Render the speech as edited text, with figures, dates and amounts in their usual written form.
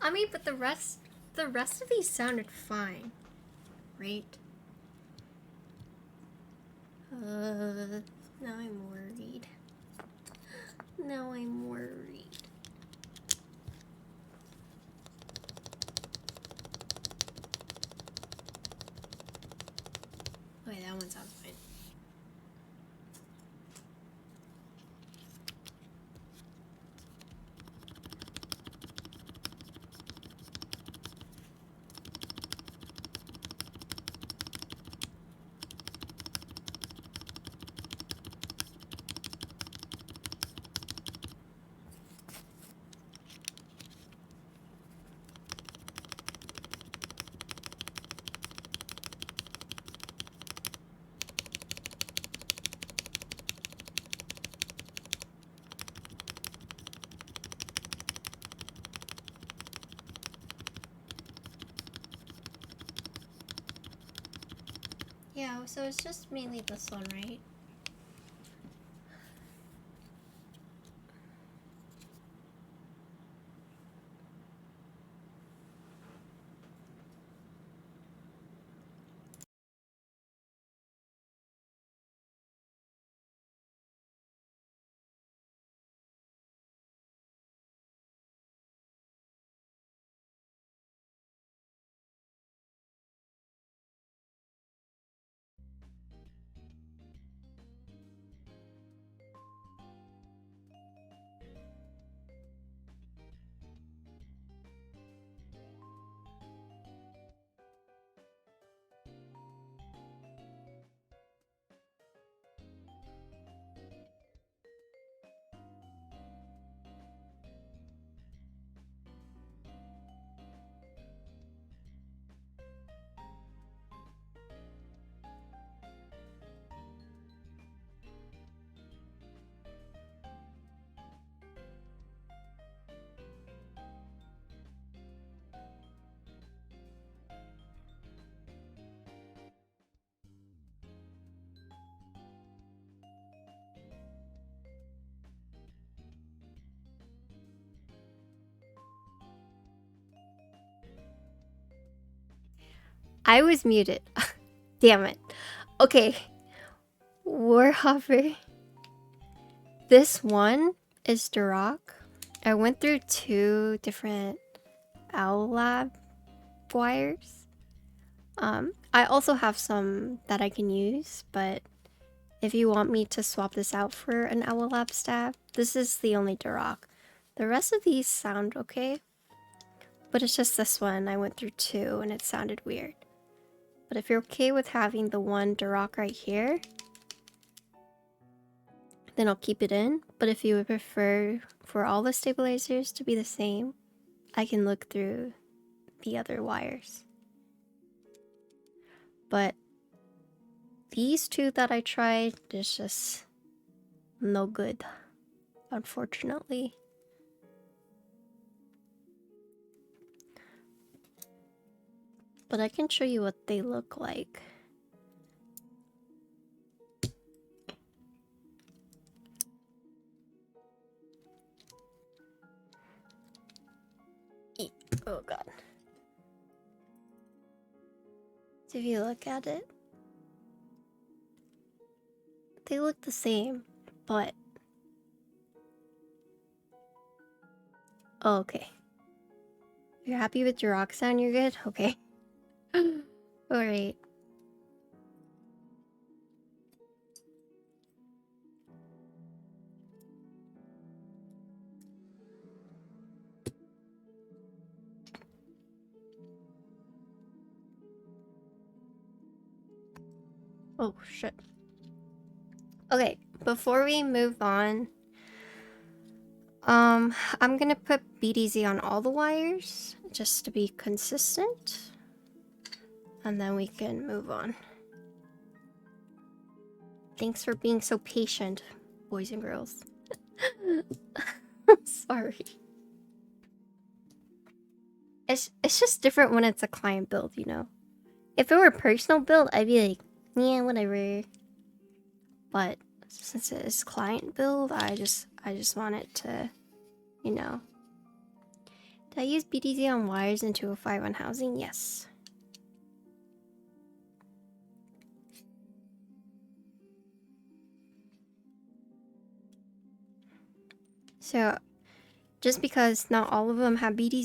I mean, but the rest of these sounded fine, right? Now I'm worried. Now I'm worried. Okay, that one sounds fine. Yeah, so it's just mainly this one, right? I was muted. Damn it. Okay. Warhover. This one is Duroc. I went through 2 different Owl Lab wires. I also have some that I can use, but if you want me to swap this out for an Owl Lab staff, this is the only Duroc. The rest of these sound okay, but it's just this one. I went through 2 and it sounded weird. But if you're okay with having the one Duroc right here, then I'll keep it in. But if you would prefer for all the stabilizers to be the same, I can look through the other wires. But these 2 that I tried, is just no good, unfortunately. But I can show you what they look like. Oh god. So if you look at it, they look the same, but... Oh, okay. You're happy with your rock sound, you're good? Okay. Alright. Oh, shit. Okay, before we move on, I'm gonna put BDZ on all the wires, just to be consistent. And then we can move on. Thanks for being so patient, boys and girls. Sorry. It's just different when it's a client build, you know? If it were a personal build, I'd be like, yeah, whatever. But since it is client build, I just want it to, you know, to Did I use BTC on wires and 205 on housing? Yes. So, just because not all of them have BTC